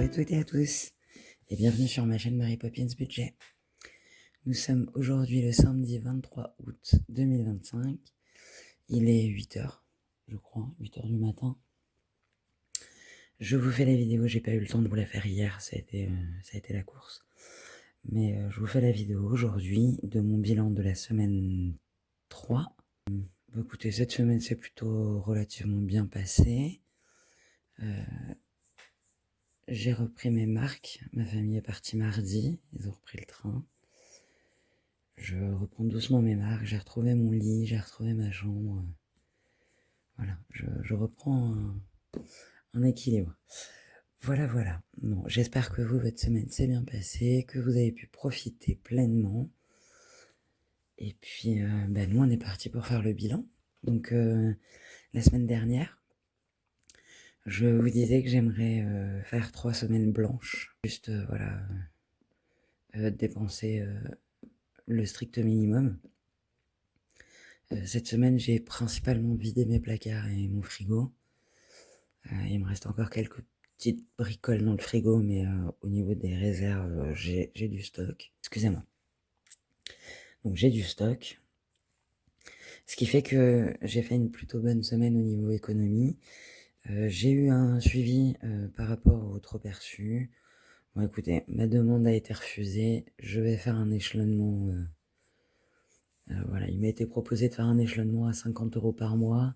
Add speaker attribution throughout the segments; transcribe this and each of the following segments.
Speaker 1: à toutes et à tous et bienvenue sur ma chaîne Mary Poppins Budget. Nous sommes aujourd'hui le samedi 23 août 2025. Il est 8h, je crois, 8h du matin. Je vous fais la vidéo, j'ai pas eu le temps de vous la faire hier, ça a été la course. Mais je vous fais la vidéo aujourd'hui de mon bilan de la semaine 3. Écoutez, cette semaine c'est plutôt relativement bien passé. J'ai repris mes marques, ma famille est partie mardi, ils ont repris le train. Je reprends doucement mes marques, j'ai retrouvé mon lit, j'ai retrouvé ma chambre. Voilà, je reprends un équilibre. Voilà. Bon, j'espère que vous, votre semaine s'est bien passée, que vous avez pu profiter pleinement. Et puis, nous, on est parti pour faire le bilan. Donc, la semaine dernière, je vous disais que j'aimerais faire 3 semaines blanches. Juste, dépenser le strict minimum. Cette semaine, j'ai principalement vidé mes placards et mon frigo. Il me reste encore quelques petites bricoles dans le frigo, mais au niveau des réserves, j'ai du stock. Excusez-moi. Donc j'ai du stock. Ce qui fait que j'ai fait une plutôt bonne semaine au niveau économie. J'ai eu un suivi par rapport au trop perçu. Bon écoutez, ma demande a été refusée. Je vais faire un échelonnement. Voilà, il m'a été proposé de faire un échelonnement à 50 € par mois.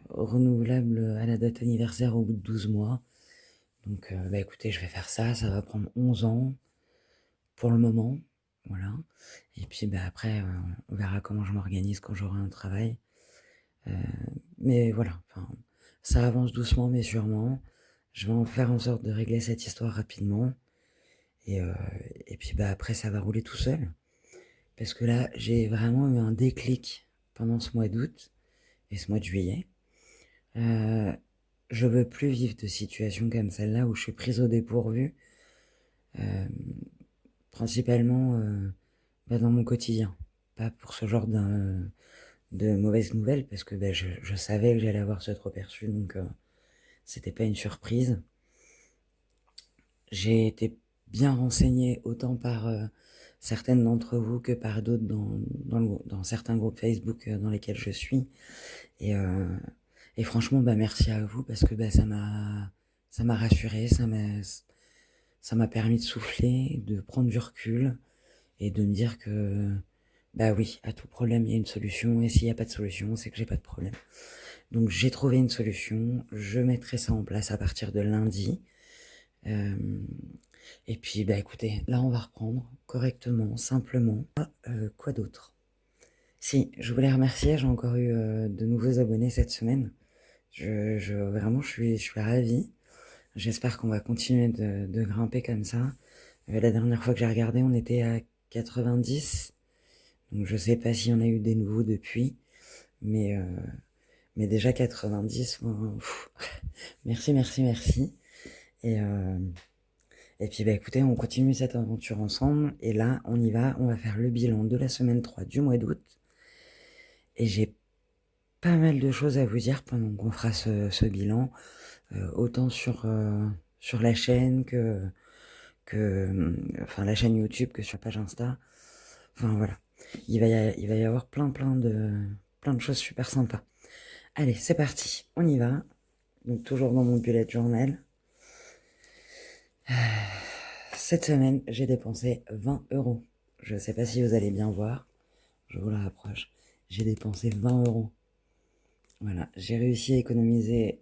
Speaker 1: Renouvelable à la date anniversaire au bout de 12 mois. Donc écoutez, je vais faire ça, ça va prendre 11 ans pour le moment, voilà. Et puis après, on verra comment je m'organise quand j'aurai un travail. Mais voilà, ça avance doucement mais sûrement. Je vais en faire en sorte de régler cette histoire rapidement. Et puis après, ça va rouler tout seul. Parce que là, j'ai vraiment eu un déclic pendant ce mois d'août et ce mois de juillet. Je veux plus vivre de situations comme celle-là où je suis prise au dépourvu, principalement dans mon quotidien. Pas pour ce genre de mauvaises nouvelles, parce que je savais que j'allais avoir ce trop perçu, donc c'était pas une surprise. J'ai été bien renseignée autant par certaines d'entre vous que par d'autres dans certains groupes Facebook dans lesquels je suis. Et franchement, merci à vous parce que ça m'a rassuré, ça m'a permis de souffler, de prendre du recul et de me dire que oui, à tout problème il y a une solution et s'il n'y a pas de solution, c'est que j'ai pas de problème. Donc j'ai trouvé une solution, je mettrai ça en place à partir de lundi. Et puis écoutez, là on va reprendre correctement, simplement. Quoi d'autre? Si, je voulais remercier, j'ai encore eu de nouveaux abonnés cette semaine. Vraiment, je suis ravie. J'espère qu'on va continuer de grimper comme ça. La dernière fois que j'ai regardé, on était à 90. Donc je sais pas s'il y en a eu des nouveaux depuis. Mais déjà 90, merci. Et puis écoutez, on continue cette aventure ensemble. Et là, on y va. On va faire le bilan de la semaine 3 du mois d'août. Et j'ai pas mal de choses à vous dire pendant qu'on fera ce bilan. Autant sur la chaîne la chaîne YouTube que sur la page Insta. Voilà. Il va y avoir plein de choses super sympas. Allez, c'est parti. On y va. Donc toujours dans mon bullet journal. Cette semaine, j'ai dépensé 20 €. Je sais pas si vous allez bien voir. Je vous la rapproche. J'ai dépensé 20 €. Voilà. J'ai réussi à économiser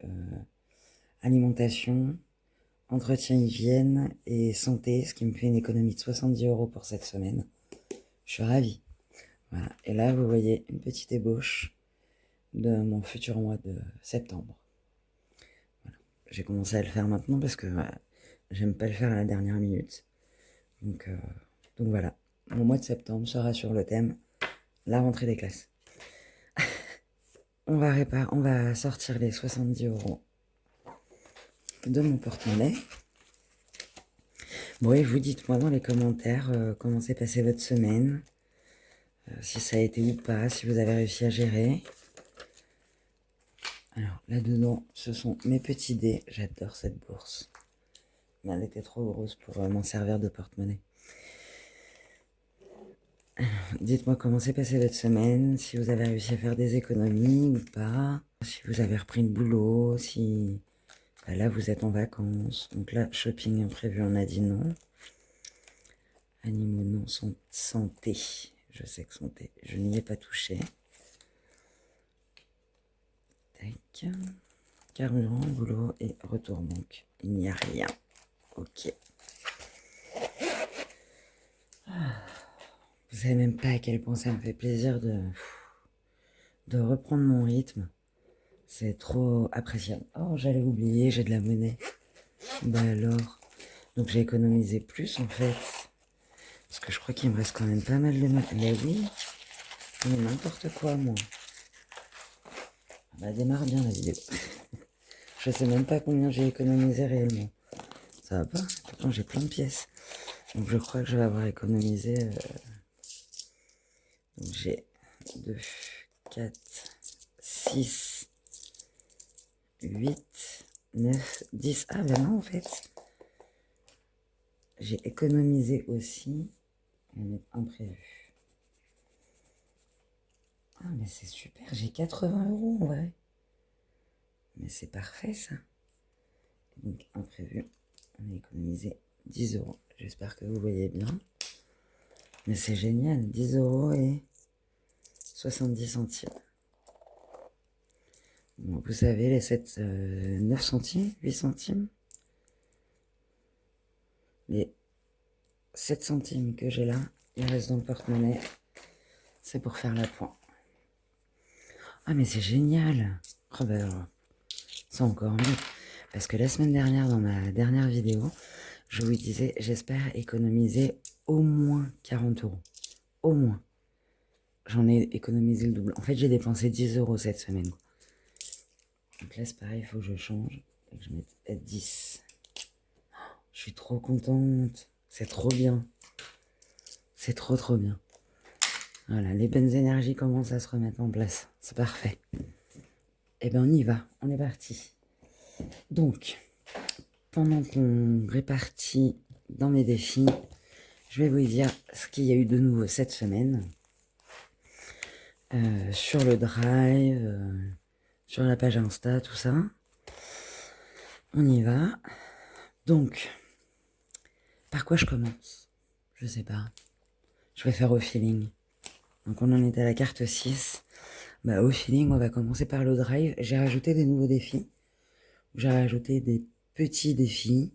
Speaker 1: alimentation, entretien, hygiène et santé, ce qui me fait une économie de 70 € pour cette semaine. Je suis ravie. Voilà. Et là, vous voyez une petite ébauche de mon futur mois de septembre. Voilà. J'ai commencé à le faire maintenant parce que j'aime pas le faire à la dernière minute. Donc voilà. Mon mois de septembre sera sur le thème la rentrée des classes. On va sortir les 70 € de mon porte-monnaie. Bon, et vous dites-moi dans les commentaires comment s'est passée votre semaine, si ça a été ou pas, si vous avez réussi à gérer. Alors là-dedans, ce sont mes petits dés. J'adore cette bourse. mais elle était trop grosse pour m'en servir de porte-monnaie. Dites-moi comment s'est passée votre semaine, si vous avez réussi à faire des économies ou pas, si vous avez repris le boulot, si là vous êtes en vacances. Donc là, shopping imprévu, on a dit non. Animaux non, santé. Je sais que santé, je n'y ai pas touché. Tac. Carburant, boulot et retour banque. Il n'y a rien. Ok. Vous savez même pas à quel point ça me fait plaisir de reprendre mon rythme. C'est trop appréciable. Oh, j'allais oublier, j'ai de la monnaie. Bah alors. Donc j'ai économisé plus en fait. Parce que je crois qu'il me reste quand même pas mal de monnaie. Mais oui, mais n'importe quoi moi. Bah démarre bien la vidéo. Je sais même pas combien j'ai économisé réellement. Ça va pas? Pourtant j'ai plein de pièces. Donc je crois que je vais avoir économisé... Donc j'ai 2, 4, 6, 8, 9, 10. Ah ben non en fait. J'ai économisé aussi. On va mettre imprévu. Ah mais c'est super, j'ai 80 € en vrai. Mais c'est parfait ça. Donc imprévu, on a économisé 10 €. J'espère que vous voyez bien. Mais c'est génial, 10 € et 70 centimes. Bon, vous savez, les 9 centimes, 8 centimes. Les 7 centimes que j'ai là, il reste dans le porte-monnaie. C'est pour faire la pointe. Ah mais c'est génial. Oh ben, c'est encore mieux. Parce que la semaine dernière, dans ma dernière vidéo, je vous disais, j'espère économiser au moins 40 €. Au moins. J'en ai économisé le double. En fait, j'ai dépensé 10 € cette semaine. Donc là, c'est pareil, il faut que je change. Et que je mette 10. Je suis trop contente. C'est trop bien. C'est trop trop bien. Voilà, les bonnes énergies commencent à se remettre en place. C'est parfait. Eh bien, on y va. On est parti. Donc, pendant qu'on répartit dans mes défis, je vais vous dire ce qu'il y a eu de nouveau cette semaine. Sur le drive, sur la page Insta, tout ça. On y va. Donc, par quoi je commence? Je sais pas. Je vais faire au feeling. Donc on en est à la carte 6. Bah, au feeling, on va commencer par le drive. J'ai rajouté des nouveaux défis. J'ai rajouté des petits défis.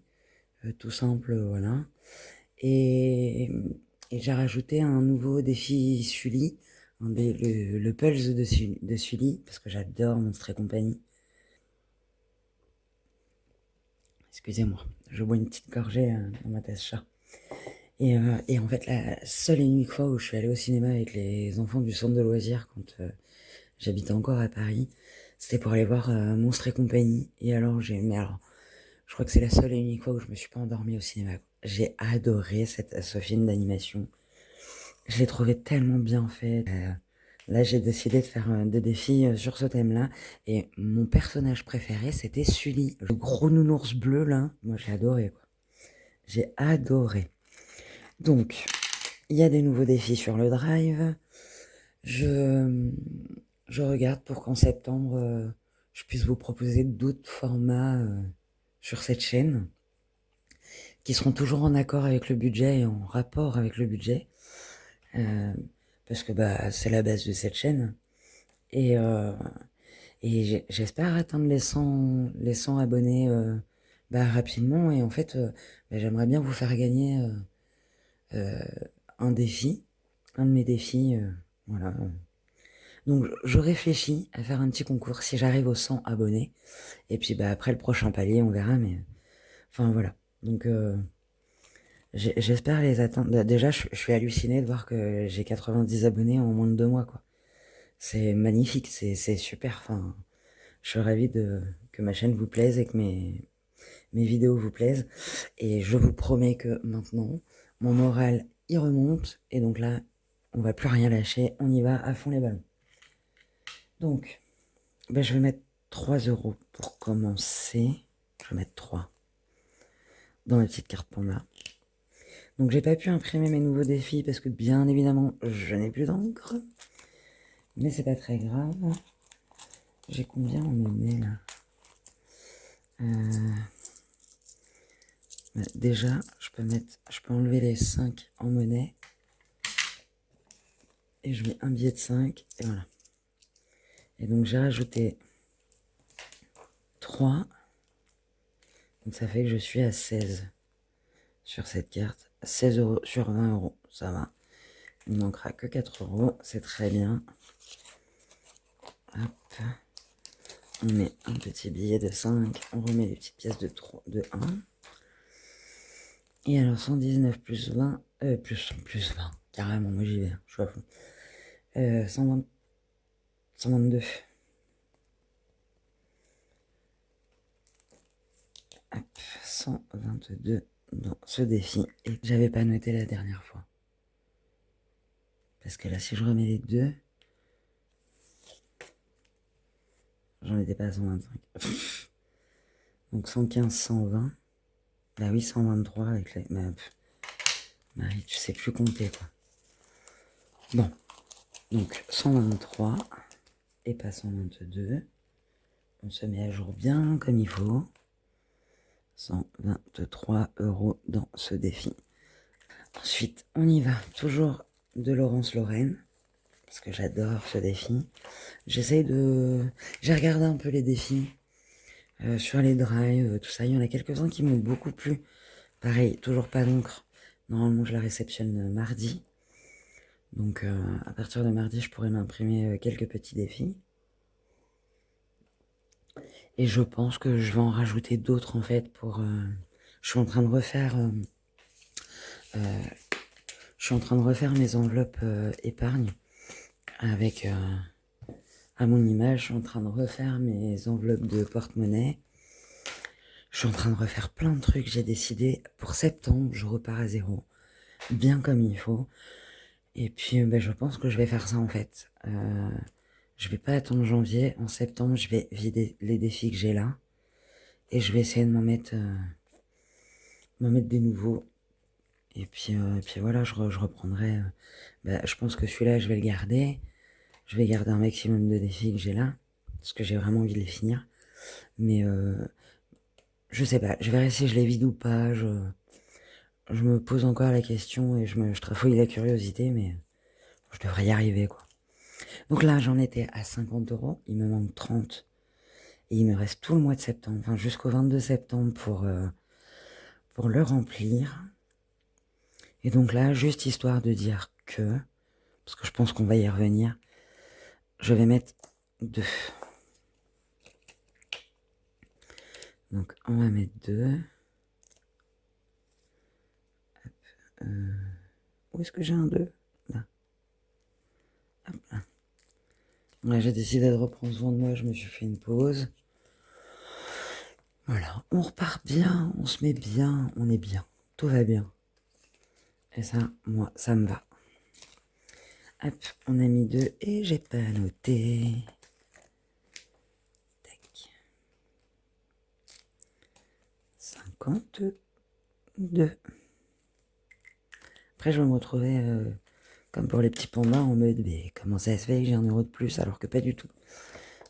Speaker 1: Tout simple, voilà. Et j'ai rajouté un nouveau défi Sully. Le Pulse de Sully. Parce que j'adore Monstres et compagnie. Excusez-moi, je bois une petite gorgée dans ma tasse chat. Et en fait, la seule et unique fois où je suis allée au cinéma avec les enfants du centre de loisirs quand j'habitais encore à Paris, c'était pour aller voir Monstres et compagnie. Et alors, je crois que c'est la seule et unique fois où je me suis pas endormie au cinéma. J'ai adoré ce film d'animation. Je l'ai trouvé tellement bien fait. Là, j'ai décidé de faire des défis sur ce thème-là. Et mon personnage préféré, c'était Sully. Le gros nounours bleu, là. Moi, j'ai adoré, quoi. J'ai adoré. Donc, il y a des nouveaux défis sur le drive. Je regarde pour qu'en septembre, je puisse vous proposer d'autres formats sur cette chaîne qui seront toujours en accord avec le budget et en rapport avec le budget. Parce que bah, c'est la base de cette chaîne. Et j'espère atteindre les 100 abonnés bah, rapidement. Et en fait, bah, j'aimerais bien vous faire gagner un défi, un de mes défis. Voilà. Donc je réfléchis à faire un petit concours si j'arrive aux 100 abonnés. Et puis bah, après le prochain palier, on verra. Mais enfin voilà. Donc j'espère les atteindre. Déjà, je suis halluciné de voir que j'ai 90 abonnés en moins de 2 mois, quoi. C'est magnifique, c'est super. Enfin, je suis ravie que ma chaîne vous plaise et que mes vidéos vous plaisent. Et je vous promets que maintenant, mon moral y remonte. Et donc là, on va plus rien lâcher. On y va à fond les ballons. Donc, ben, je vais mettre 3 € pour commencer. Je vais mettre 3. dans ma petite carte Panda. Donc j'ai pas pu imprimer mes nouveaux défis parce que bien évidemment je n'ai plus d'encre. Mais c'est pas très grave. J'ai combien en monnaie là déjà, je peux enlever les 5 en monnaie. Et je mets un billet de 5 et voilà. Et donc j'ai rajouté 3. Donc ça fait que je suis à 16 sur cette carte. 16 euros sur 20 euros, ça va. Il ne manquera que 4 euros, c'est très bien. Hop. On met un petit billet de 5, on remet les petites pièces de 1. Et alors 119 plus 20, plus 20, carrément, moi j'y vais, je suis à fond. 120, 122. Hop, 122 dans ce défi. Et j'avais pas noté la dernière fois. Parce que là, si je remets les deux, j'en étais pas à 125. Donc 115, 120. Bah oui, 123 avec les... Marie, tu sais plus compter, quoi. Bon. Donc 123 et pas 122. On se met à jour bien comme il faut. 123 euros dans ce défi. Ensuite, on y va. Toujours de Laurence Lorraine. Parce que j'adore ce défi. J'ai regardé un peu les défis. Sur les drives, tout ça. Il y en a quelques-uns qui m'ont beaucoup plu. Pareil, toujours pas d'encre. Normalement, je la réceptionne mardi. Donc, à partir de mardi, je pourrais m'imprimer quelques petits défis. Et je pense que je vais en rajouter d'autres, en fait, pour... je suis en train de refaire... je suis en train de refaire mes enveloppes épargne avec... à mon image, je suis en train de refaire mes enveloppes de porte-monnaie. Je suis en train de refaire plein de trucs. J'ai décidé, pour septembre, je repars à zéro. Bien comme il faut. Et puis, je pense que je vais faire ça, en fait. Je vais pas attendre janvier. En septembre, je vais vider les défis que j'ai là. Et je vais essayer de m'en mettre des nouveaux. Et puis voilà, je reprendrai. Je pense que celui-là, je vais le garder. Je vais garder un maximum de défis que j'ai là. Parce que j'ai vraiment envie de les finir. Mais je sais pas. Je verrai si je les vide ou pas. Je me pose encore la question et je trafouille la curiosité. Mais je devrais y arriver, quoi. Donc là, j'en étais à 50 euros. Il me manque 30. Et il me reste tout le mois de septembre. Enfin, jusqu'au 22 septembre pour le remplir. Et donc là, juste histoire de dire que, parce que je pense qu'on va y revenir, je vais mettre 2. Donc on va mettre 2. Où est-ce que j'ai un 2 là. Hop là. Là, j'ai décidé de reprendre soin de moi, je me suis fait une pause. Voilà, on repart bien, on se met bien, on est bien. Tout va bien. Et ça, moi, ça me va. Hop, on a mis 2 et j'ai pas noté. Tac. 52. Après, je vais me retrouver comme pour les petits pandas en mode mais comment ça se fait que j'ai un euro de plus alors que pas du tout.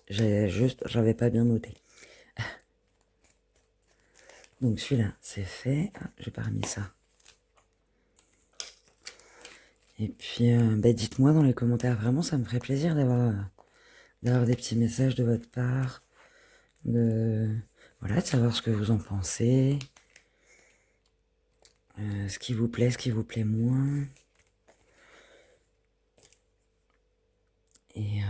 Speaker 1: J'avais pas bien noté. Donc celui-là, c'est fait. Ah, j'ai pas remis ça. Et puis, dites-moi dans les commentaires, vraiment, ça me ferait plaisir d'avoir des petits messages de votre part, voilà, de savoir ce que vous en pensez, ce qui vous plaît moins. Et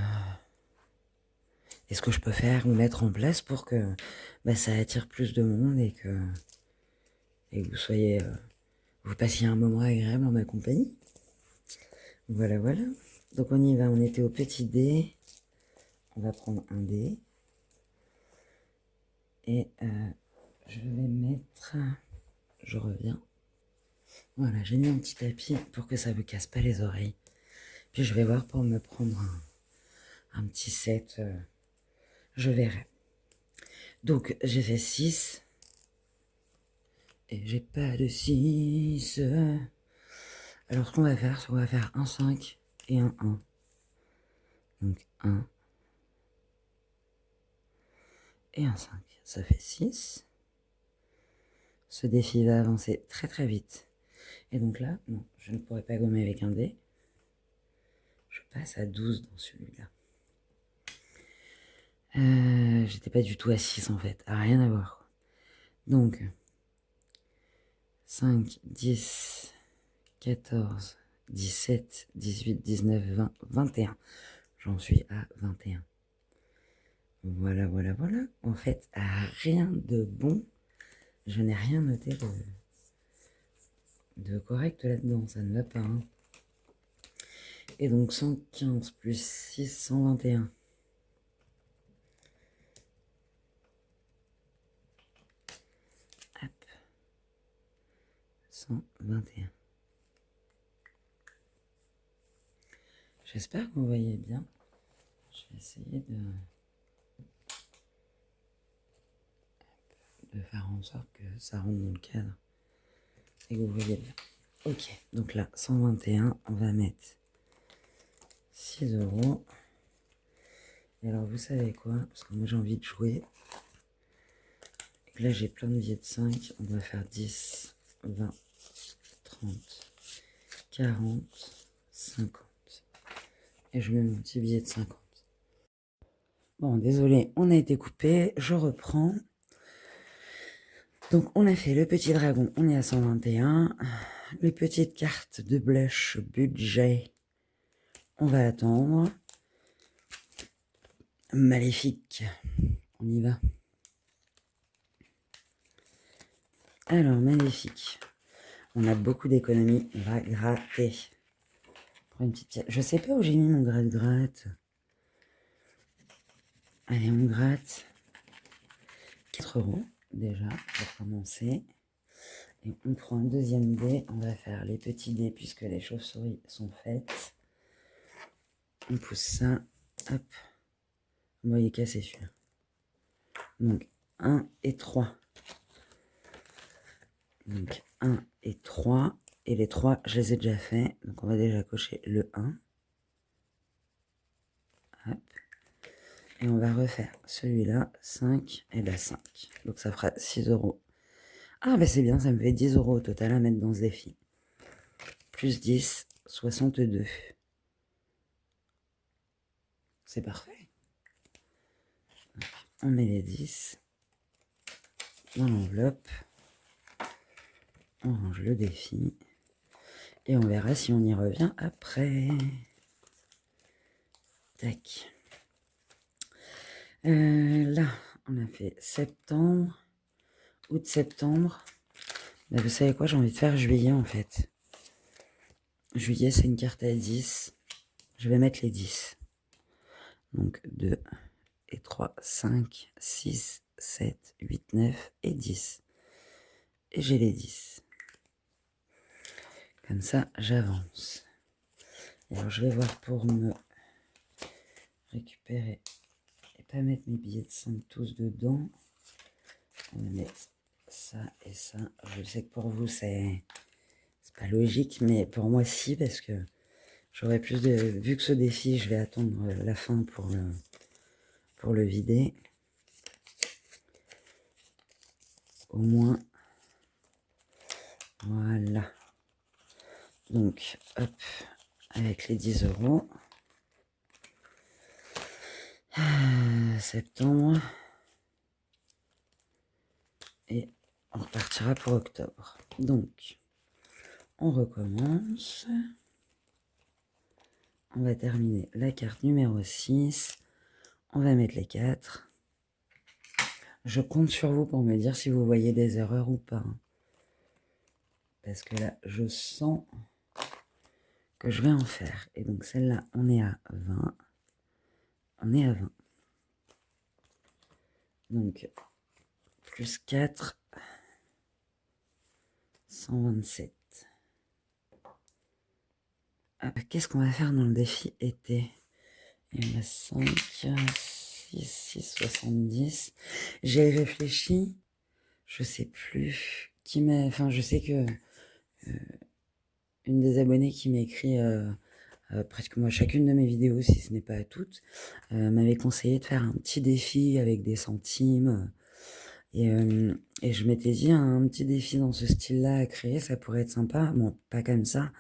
Speaker 1: ce que je peux faire ou mettre en place pour que ça attire plus de monde et que vous soyez, vous passiez un moment agréable en ma compagnie. Voilà, voilà. Donc on y va, on était au petit dé. On va prendre un dé. Et je vais mettre... Je reviens. Voilà, j'ai mis un petit tapis pour que ça ne vous casse pas les oreilles. Puis je vais voir pour me prendre un petit set. Je verrai. Donc j'ai fait 6. Et j'ai pas de 6. Alors ce qu'on va faire, c'est qu'on va faire un 5 et un 1. Donc 1 et un 5. Ça fait 6. Ce défi va avancer très très vite. Et donc là, non, je ne pourrais pas gommer avec un dé. Je passe à 12 dans celui-là. J'étais pas du tout à 6 en fait, à rien à voir. Donc 5, 10, 14, 17, 18, 19, 20, 21. J'en suis à 21. Voilà, voilà, voilà. En fait, rien de bon. Je n'ai rien noté de correct là-dedans. Ça ne va pas. Hein. Et donc 115 plus 6, 121. Hop. 121. J'espère que vous voyez bien. Je vais essayer de faire en sorte que ça rentre dans le cadre et que vous voyez bien. Ok, donc là, 121, on va mettre 6 euros. Et alors, vous savez quoi? Parce que moi, j'ai envie de jouer. Et que là, j'ai plein de billets de 5. On va faire 10, 20, 30, 40, 50. Et je mets mon petit billet de 50. Bon, désolé, on a été coupé. Je reprends. Donc, on a fait le petit dragon. On est à 121. Les petites cartes de blush budget. On va attendre. Maléfique. On y va. Alors, maléfique. On a beaucoup d'économies. On va gratter. Prends une petite... Je sais pas où j'ai mis mon gratte-gratte. Allez, on gratte. 4 euros, déjà, pour commencer. Et on prend un deuxième dé. On va faire les petits dés, puisque les chauves-souris sont faites. On pousse ça. Hop. Vous voyez casser celui-là. Donc, 1 et 3. Donc, 1 et 3. Et les 3, je les ai déjà faits. Donc, on va déjà cocher le 1. Hop. Et on va refaire celui-là, 5 et la 5. Donc, ça fera 6 euros. Ah, bah c'est bien, ça me fait 10 euros au total à mettre dans ce défi. Plus 10, 62. C'est parfait. On met les 10 dans l'enveloppe. On range le défi. Et on verra si on y revient après. Tac. Là, on a fait septembre, août-septembre. Vous savez quoi, j'ai envie de faire juillet en fait. Juillet, c'est une carte à 10. Je vais mettre les 10. Donc 2 et 3, 5, 6, 7, 8, 9 et 10. Et j'ai les 10. Comme ça, j'avance. Alors, je vais voir pour me récupérer et pas mettre mes billets de 5 tous dedans. On va mettre ça et ça. Je sais que pour vous, c'est pas logique, mais pour moi, si, parce que j'aurais plus de... Vu que ce défi, je vais attendre la fin pour le vider. Au moins, voilà. Donc, hop, avec les 10 euros. Septembre. Et on repartira pour octobre. Donc, on recommence. On va terminer la carte numéro 6. On va mettre les 4. Je compte sur vous pour me dire si vous voyez des erreurs ou pas. Parce que là, je sens que je vais en faire. Et donc celle-là, on est à 20. On est à 20. Donc, plus 4, 127. Ah, qu'est-ce qu'on va faire dans le défi été? Il y en a 5, 6, 70. J'ai réfléchi. Je sais plus Enfin, je sais que une des abonnées qui m'écrit presque moi chacune de mes vidéos, si ce n'est pas à toutes, m'avait conseillé de faire un petit défi avec des centimes. Et je m'étais dit un petit défi dans ce style-là à créer, ça pourrait être sympa. Bon, pas comme ça,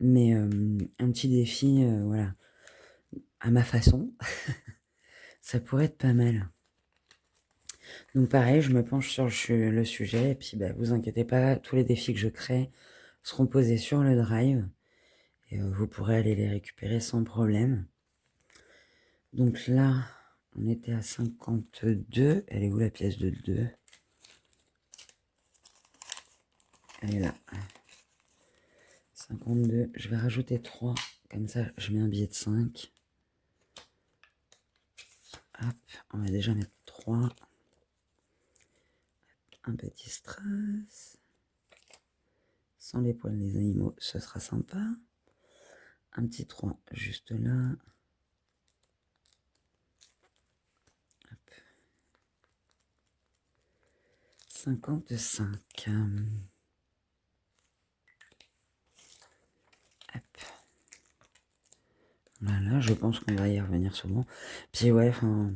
Speaker 1: mais un petit défi, voilà, à ma façon, ça pourrait être pas mal. Donc pareil, je me penche sur le sujet et puis bah, vous inquiétez pas, tous les défis que je crée seront posés sur le drive et vous pourrez aller les récupérer sans problème. Donc là, on était à 52. Elle est où la pièce de 2? Elle est là. 52. Je vais rajouter 3. Comme ça, je mets un billet de 5. Hop, on va déjà mettre 3. Un petit strass. Sans les poils des animaux, ce sera sympa. Un petit 3 juste là. Hop. 55. Hop. Voilà, je pense qu'on va y revenir souvent. Puis ouais, enfin,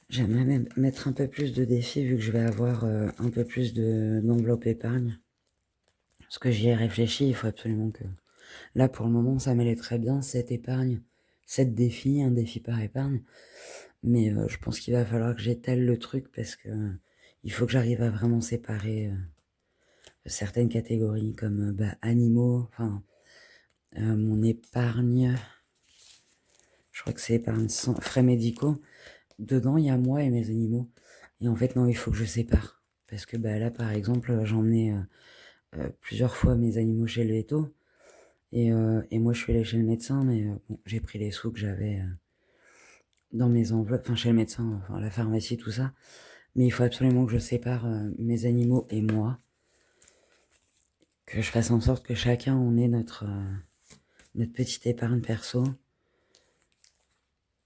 Speaker 1: j'aimerais même mettre un peu plus de défis vu que je vais avoir un peu plus d'enveloppe épargne. Parce que j'y ai réfléchi, il faut absolument que... Là, pour le moment, ça m'allait très bien, cette épargne, 7 défis, un défi par épargne. Mais je pense qu'il va falloir que j'étale le truc parce que il faut que j'arrive à vraiment séparer certaines catégories comme bah, animaux, enfin, mon épargne, je crois que c'est épargne sans frais médicaux. Dedans, il y a moi et mes animaux. Et en fait, non, il faut que je sépare. Parce que bah, là, par exemple, j'emmenais plusieurs fois mes animaux chez le veto. Et moi, je suis allée chez le médecin, mais bon, j'ai pris les sous que j'avais dans mes enveloppes, enfin chez le médecin, enfin la pharmacie, tout ça. Mais il faut absolument que je sépare mes animaux et moi. Que je fasse en sorte que chacun on ait notre petite épargne perso.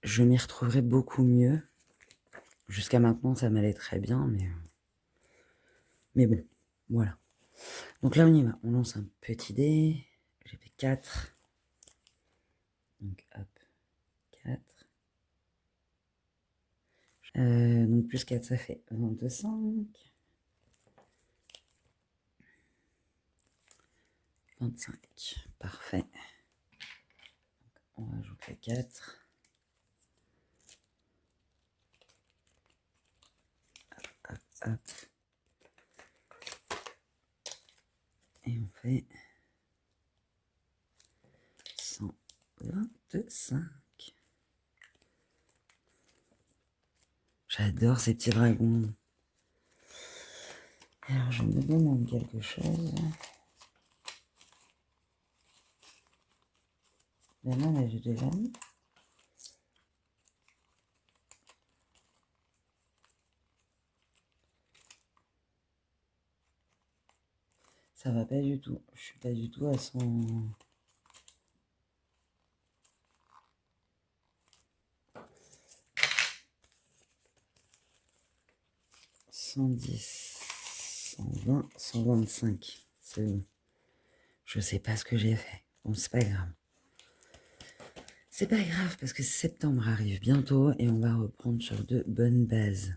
Speaker 1: Je m'y retrouverai beaucoup mieux. Jusqu'à maintenant, ça m'allait très bien, mais bon, voilà. Donc là, on y va. On lance un petit dé. J'ai fait 4. Donc hop, 4. Donc plus 4, ça fait 25. 25. Parfait. Donc, on rajoute les 4. Hop, hop. Et on fait 125. J'adore ces petits dragons. Alors, je me demande quelque chose. Ben non, mais j'ai déjà mis. Ça va pas du tout. Je suis pas du tout à 110, 120, 125. C'est bon. Je sais pas ce que j'ai fait. Bon, c'est pas grave. C'est pas grave parce que septembre arrive bientôt et on va reprendre sur de bonnes bases.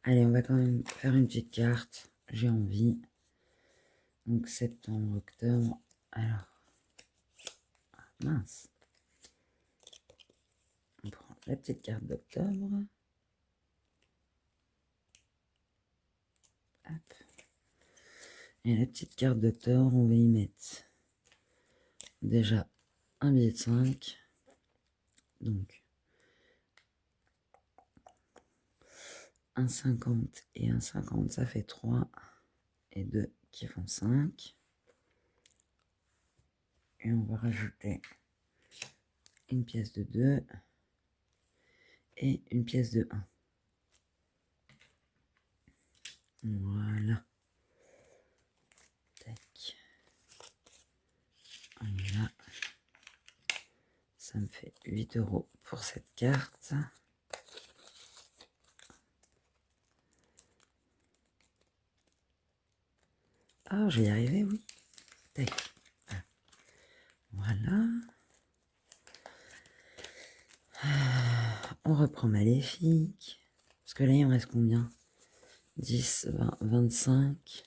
Speaker 1: Allez, on va quand même faire une petite carte. J'ai envie. Donc septembre, octobre. Alors. Mince. On prend la petite carte d'octobre. Hop. Et la petite carte d'octobre, on va y mettre déjà un billet de 5. Donc, un 50 et un 50, ça fait 3. Et 2 qui font 5. Et on va rajouter une pièce de 2 et une pièce de 1. Voilà. Tac. Voilà. Ça me fait 8 € pour cette carte. Ah, je vais y arriver, oui. Tac. Voilà. On reprend Maléfique. Parce que là, il en reste combien? 10, 20, 25,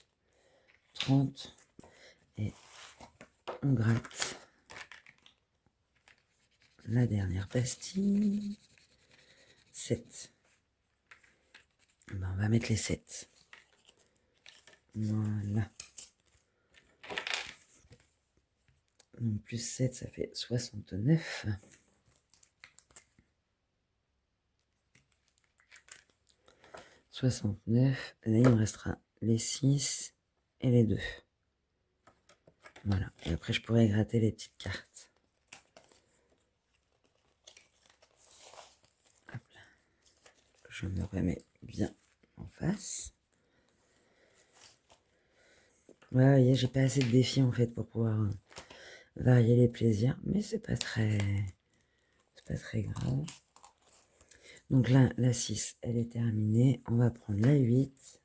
Speaker 1: 30. Et on gratte la dernière pastille. 7. Ben, on va mettre les 7. Voilà. Donc plus 7, ça fait 69. 69. Là, il me restera les 6 et les 2. Voilà. Et après, je pourrais gratter les petites cartes. Hop là. Je me remets bien en face. Ouais, vous voyez, j'ai pas assez de défis en fait pour pouvoir varier les plaisirs. Mais c'est pas très grave. Donc là, la 6, elle est terminée. On va prendre la 8.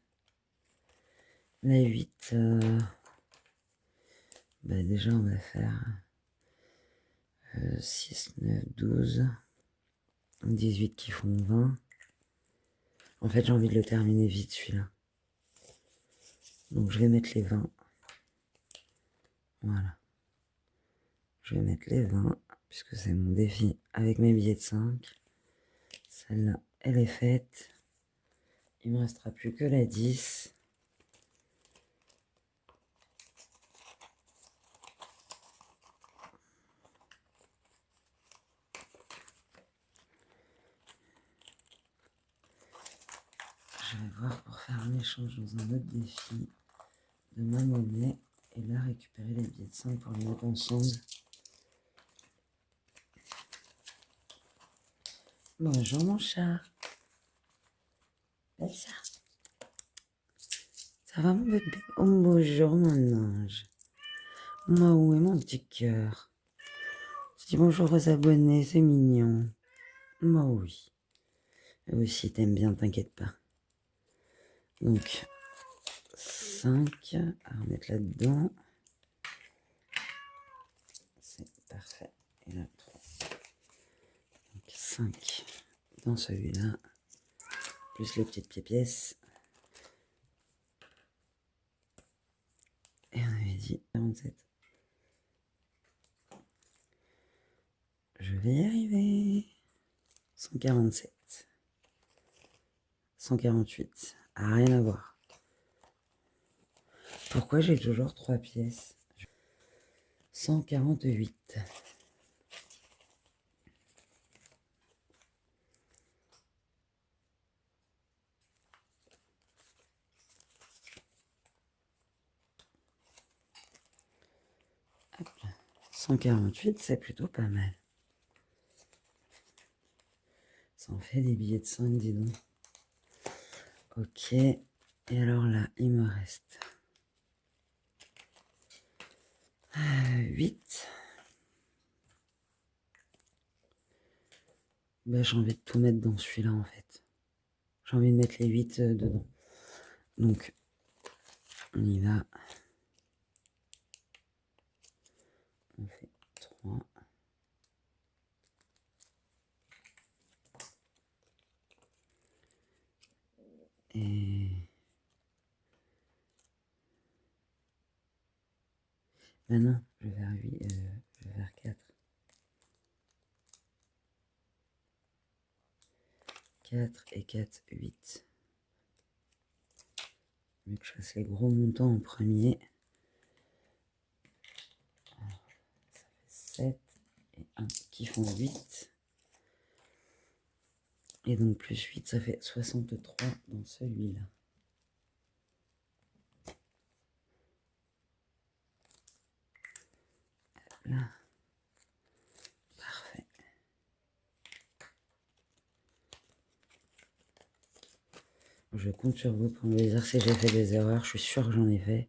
Speaker 1: La 8, bah déjà, on va faire 6, 9, 12, 18 qui font 20. En fait, j'ai envie de le terminer vite, celui-là. Donc, je vais mettre les 20. Voilà. Je vais mettre les 20, puisque c'est mon défi avec mes billets de 5. Celle-là, elle est faite. Il ne me restera plus que la 10. Je vais voir pour faire un échange dans un autre défi de ma monnaie. Et là, récupérer les billets de 5 pour les mettre ensemble. Bonjour mon chat. Belle ça. Ça va mon bébé? Oh bonjour mon ange. Moi où est mon petit cœur? Je dis bonjour aux abonnés, c'est mignon. Moi oui. Eux aussi t'aimes bien, t'inquiète pas. Donc 5 à remettre là-dedans. C'est parfait. Et là 3. Donc 5 dans celui-là. Plus les petites pièces. Et on avait dit 47. Je vais y arriver. 147. 148. Ah, rien à voir. Pourquoi j'ai toujours 3 pièces? 148. Hop là. 148, c'est plutôt pas mal. Ça en fait des billets de 5, dis donc. Ok. Et alors là, il me reste 8. Bah, j'ai envie de tout mettre dans celui-là, en fait. J'ai envie de mettre les 8 dedans. Donc, on y va. On fait 3. Et... Bah non, je vais faire 8, je vais faire 4. 4 et 4, 8. Mieux que je fasse les gros montants en premier. Alors, ça fait 7 et 1 qui font 8. Et donc plus 8, ça fait 63 dans celui-là. Là. Parfait. Je compte sur vous pour me dire si j'ai fait des erreurs. Je suis sûr que j'en ai fait.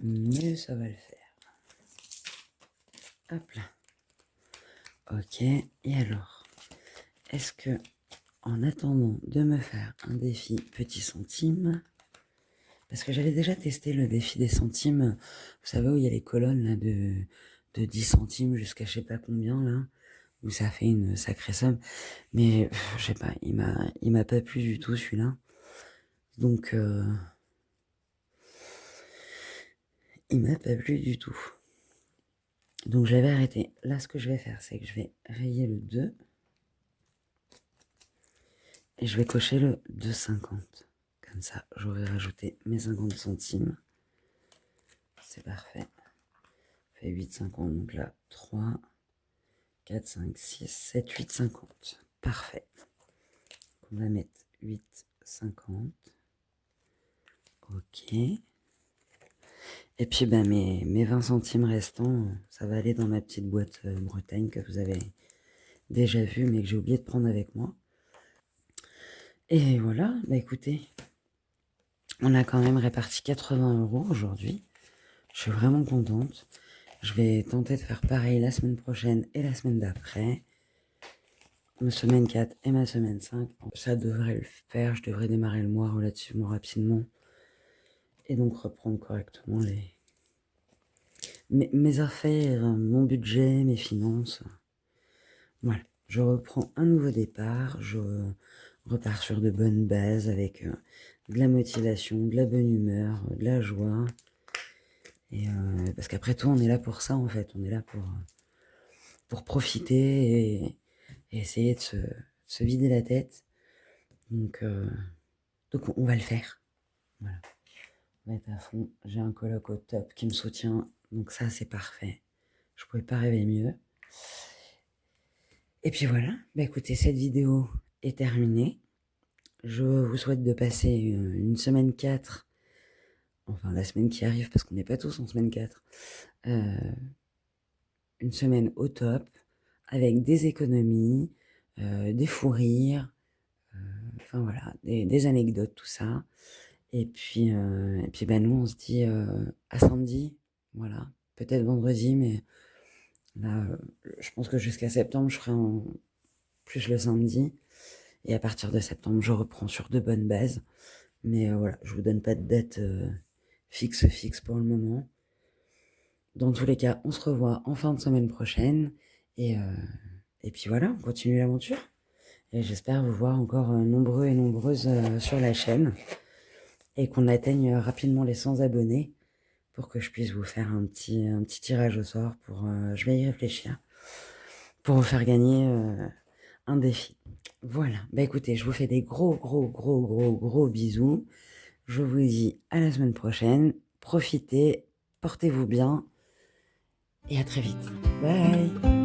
Speaker 1: Mais ça va le faire. Hop là. Ok. Et alors, est-ce que en attendant de me faire un défi petits centimes, parce que j'avais déjà testé le défi des centimes, vous savez où il y a les colonnes là de 10 centimes jusqu'à je sais pas combien là, où ça fait une sacrée somme, mais je sais pas, il m'a pas plu du tout celui-là, donc il m'a pas plu du tout. Donc je l'avais arrêté. Là, ce que je vais faire, c'est que je vais rayer le 2 et je vais cocher le 2,50. Comme ça, j'aurai rajouté mes 50 centimes. C'est parfait. Ça fait 8,50. Donc là, 3, 4, 5, 6, 7, 8,50. Parfait. On va mettre 8,50. Ok. Et puis ben, mes 20 centimes restants, ça va aller dans ma petite boîte Bretagne que vous avez déjà vue, mais que j'ai oublié de prendre avec moi. Et voilà, bah écoutez, on a quand même réparti 80 € aujourd'hui. Je suis vraiment contente. Je vais tenter de faire pareil la semaine prochaine et la semaine d'après. Ma semaine 4 et ma semaine 5. Ça devrait le faire. Je devrais démarrer le mois relativement rapidement. Et donc reprendre correctement mes affaires, mon budget, mes finances. Voilà. Je reprends un nouveau départ. Je repars sur de bonnes bases avec de la motivation, de la bonne humeur, de la joie. Et parce qu'après tout, on est là pour ça en fait. On est là pour profiter et essayer de se vider la tête. Donc on va le faire. Voilà. On va être à fond. J'ai un coloc au top qui me soutient. Donc ça, c'est parfait. Je pouvais pas rêver mieux. Et puis voilà. Bah écoutez, cette vidéo est terminée. Je vous souhaite de passer une semaine 4. Enfin, la semaine qui arrive, parce qu'on n'est pas tous en semaine 4. Une semaine au top, avec des économies, des fous rires, enfin voilà, des anecdotes, tout ça. Et puis ben, nous, on se dit à samedi, voilà, peut-être vendredi, mais là, je pense que jusqu'à septembre, je ferai plus le samedi. Et à partir de septembre, je reprends sur de bonnes bases. Mais voilà, je vous donne pas de date fixe pour le moment. Dans tous les cas, on se revoit en fin de semaine prochaine. Et puis voilà, on continue l'aventure. Et j'espère vous voir encore nombreux et nombreuses sur la chaîne. Et qu'on atteigne rapidement les 100 abonnés. Pour que je puisse vous faire un petit tirage au sort. Je vais y réfléchir. Pour vous faire gagner un défi. Voilà. Bah écoutez, je vous fais des gros bisous. Je vous dis à la semaine prochaine. Profitez, portez-vous bien. Et à très vite. Bye.